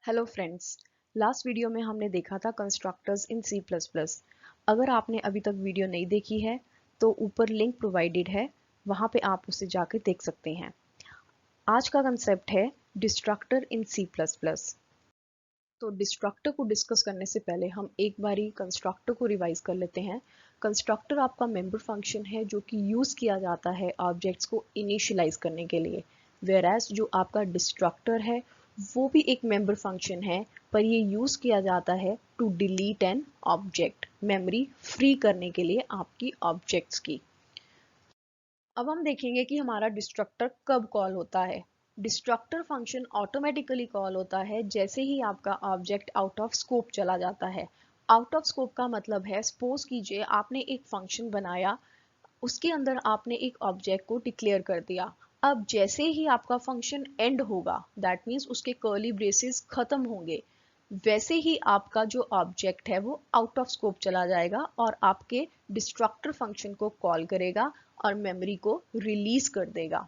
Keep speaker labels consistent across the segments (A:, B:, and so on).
A: Hello friends. Last video में हमने देखा था कंस्ट्रक्टर्स इन सी प्लस प्लस। अगर आपने अभी तक वीडियो नहीं देखी है तो ऊपर लिंक प्रोवाइडेड है, वहाँ पे आप उसे जाकर देख सकते हैं। आज का कंसेप्ट है डिस्ट्रक्टर इन सी प्लस प्लस। तो डिस्ट्रक्टर को डिस्कस करने से पहले हम एक बारी कंस्ट्रक्टर को रिवाइज कर लेते हैं। कंस्ट्रक्टर आपका मेंबर फंक्शन है जो कि यूज़ किया जाता है ऑब्जेक्ट्स को इनिशियलाइज करने के लिए, वेयरएज जो आपका डिस्ट्रक्टर है वो भी एक मेंबर फंक्शन है, पर ये यूज़ किया जाता है to delete an object, memory free करने के लिए आपकी ऑब्जेक्ट्स की। अब हम देखेंगे कि हमारा डिस्ट्रक्टर कब कॉल होता है। डिस्ट्रक्टर फंक्शन ऑटोमेटिकली कॉल होता है जैसे ही आपका ऑब्जेक्ट आउट ऑफ स्कोप चला जाता है। आउट ऑफ स्कोप का मतलब है, सपोज कीजिए आपने एक फंक्शन बनाया, उसके अंदर आपने एक ऑब्जेक्ट को डिक्लेयर कर दिया। अब जैसे ही आपका फंक्शन एंड होगा, दैट मीन्स उसके कर्ली ब्रेसेस खत्म होंगे, वैसे ही आपका जो ऑब्जेक्ट है वो आउट ऑफ स्कोप चला जाएगा और आपके डिस्ट्रक्टर फंक्शन को कॉल करेगा और मेमोरी को रिलीज कर देगा।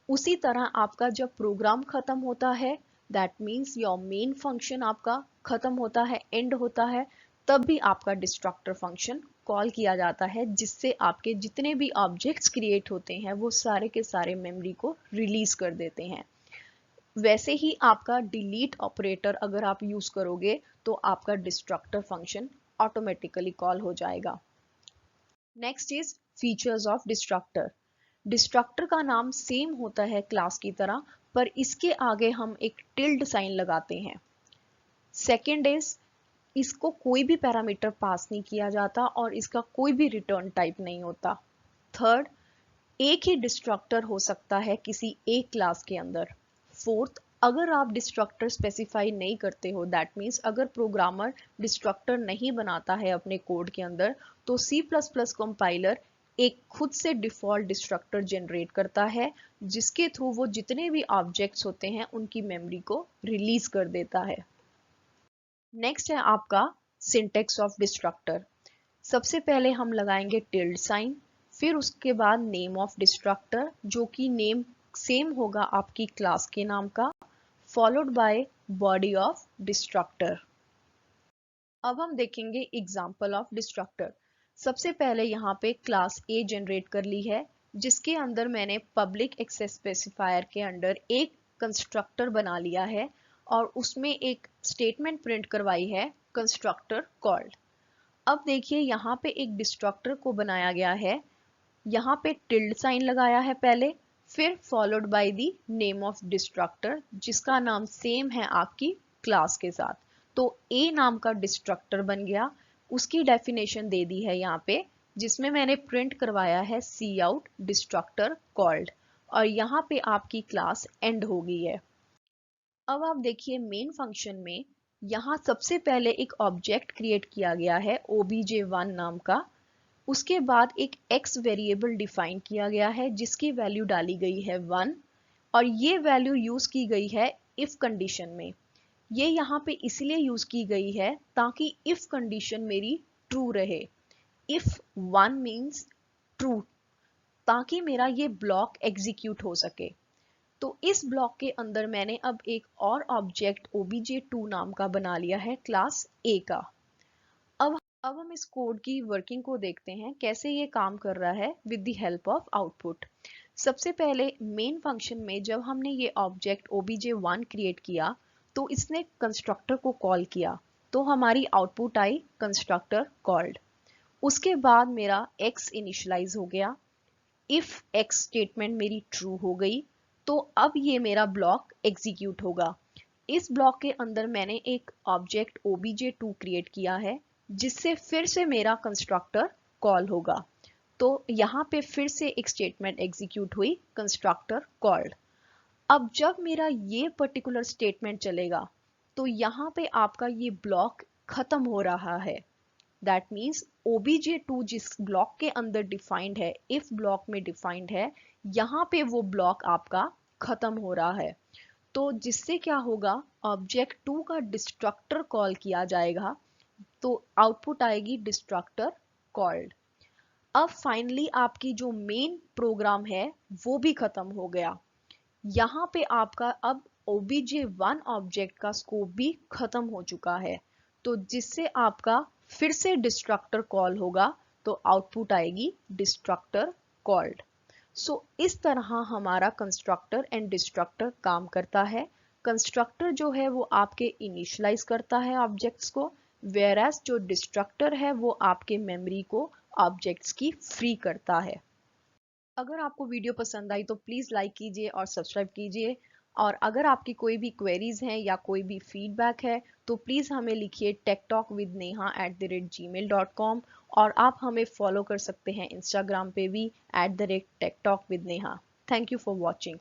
A: उसी तरह आपका जब प्रोग्राम खत्म होता है, that means your main function आपका खत्म होता है, एंड होता है, तब भी आपका डिस्ट्रक्टर फंक्शन कॉल किया जाता है, जिससे आपके जितने भी ऑब्जेक्ट्स क्रिएट होते हैं वो सारे के सारे मेमोरी को रिलीज कर देते हैं। वैसे ही आपका डिलीट ऑपरेटर अगर आप यूज करोगे तो आपका डिस्ट्रक्टर फंक्शन ऑटोमेटिकली कॉल हो जाएगा। Next is features of destructor. Destructor का नाम सेम होता है क्लास की तरह, पर इसके आगे हम एक टिल्ड साइन लगाते हैं। सेकेंड इज, इसको कोई भी पैरामीटर पास नहीं किया जाता और इसका कोई भी रिटर्न टाइप नहीं होता। थर्ड, एक ही डिस्ट्रक्टर हो सकता है किसी एक क्लास के अंदर। फोर्थ, अगर आप डिस्ट्रक्टर स्पेसिफाई नहीं करते हो, दैट मीन्स अगर प्रोग्रामर डिस्ट्रक्टर नहीं बनाता है अपने कोड के अंदर, तो सी प्लस प्लस कंपाइलर एक खुद से डिफॉल्ट डिस्ट्रक्टर जनरेट करता है, जिसके थ्रू वो जितने भी ऑब्जेक्ट्स होते हैं उनकी मेमोरी को रिलीज कर देता है। नेक्स्ट है आपका सिंटेक्स ऑफ डिस्ट्रक्टर। सबसे पहले हम लगाएंगे टिल्ड साइन, फिर उसके बाद नेम ऑफ डिस्ट्रक्टर जो कि नेम सेम होगा आपकी क्लास के नाम का, followed by body of destructor. अब हम देखेंगे एग्जाम्पल ऑफ डिस्ट्रक्टर। सबसे पहले यहाँ पे क्लास ए जनरेट कर ली है, जिसके अंदर मैंने पब्लिक एक्सेस स्पेसिफायर के अंडर एक कंस्ट्रक्टर बना लिया है और उसमें एक स्टेटमेंट प्रिंट करवाई है, कंस्ट्रक्टर कॉल्ड। अब देखिए यहाँ पे एक डिस्ट्रक्टर को बनाया गया है, यहाँ पे टिल्ड साइन लगाया है पहले, फिर followed by the name of destructor जिसका नाम सेम है आपकी क्लास के साथ। तो ए नाम का डिस्ट्रक्टर बन गया, उसकी डेफिनेशन दे दी है यहाँ पे, जिसमें मैंने प्रिंट करवाया है सी आउट डिस्ट्रक्टर कॉल्ड, और यहाँ पे आपकी क्लास एंड हो गई है। अब आप देखिए मेन फंक्शन में यहाँ सबसे पहले एक ऑब्जेक्ट क्रिएट किया गया है obj1 नाम का, उसके बाद एक x वेरिएबल डिफाइन किया गया है जिसकी वैल्यू डाली गई है 1, और ये वैल्यू यूज की गई है इफ कंडीशन में। ये यहाँ पे इसलिए यूज की गई है ताकि इफ कंडीशन मेरी ट्रू रहे, इफ 1 मीन्स ट्रू, ताकि मेरा ये ब्लॉक एग्जीक्यूट हो सके। तो इस ब्लॉक के अंदर मैंने अब एक और ऑब्जेक्ट obj2 नाम का बना लिया है क्लास A का। अब हम इस कोड की वर्किंग को देखते हैं कैसे ये काम कर रहा है with the help of output. सबसे पहले मेन फंक्शन में जब हमने ये ऑब्जेक्ट obj1 क्रिएट किया तो इसने कंस्ट्रक्टर को कॉल किया, तो हमारी आउटपुट आई कंस्ट्रक्टर कॉल्ड। उसके बाद मेरा x इनिशियलाइज हो गया, इफ x स्टेटमेंट मेरी ट्रू हो गई तो अब ये मेरा ब्लॉक एग्जीक्यूट होगा। इस ब्लॉक के अंदर मैंने एक ऑब्जेक्ट obj2 क्रिएट किया है जिससे फिर से मेरा कंस्ट्रक्टर कॉल होगा। तो यहाँ पे फिर से एक स्टेटमेंट एग्जीक्यूट हुई, कंस्ट्रक्टर कॉल्ड। अब जब मेरा ये पर्टिकुलर स्टेटमेंट चलेगा तो यहाँ पे आपका ये ब्लॉक खत्म हो रहा है। दैट मीन्स obj2 जिस ब्लॉक के अंदर डिफाइंड है, इफ ब्लॉक में डिफाइंड है, यहाँ पे वो ब्लॉक आपका खत्म हो रहा है। तो जिससे क्या होगा, ऑब्जेक्ट 2 का डिस्ट्रक्टर कॉल किया जाएगा, तो आउटपुट आएगी डिस्ट्रक्टर कॉल्ड। अब फाइनली आपकी जो मेन प्रोग्राम है वो भी खत्म हो गया। यहाँ पे आपका अब obj1 ऑब्जेक्ट का स्कोप भी खत्म हो चुका है, तो जिससे आपका फिर से डिस्ट्रक्टर कॉल होगा तो आउटपुट आएगी डिस्ट्रक्टर कॉल्ड। सो इस तरह हमारा कंस्ट्रक्टर एंड डिस्ट्रक्टर काम करता है। कंस्ट्रक्टर जो है वो आपके इनिशियलाइज करता है ऑब्जेक्ट्स को, वेयरएज जो डिस्ट्रक्टर है वो आपके मेमोरी को ऑब्जेक्ट्स की फ्री करता है। अगर आपको वीडियो पसंद आई तो प्लीज़ लाइक कीजिए और सब्सक्राइब कीजिए, और अगर आपकी कोई भी क्वेरीज हैं या कोई भी फीडबैक है तो प्लीज़ हमें लिखिए techtalkwithneha@gmail.com, और आप हमें फॉलो कर सकते हैं इंस्टाग्राम पे भी @techtalkwithneha। Thank you for watching.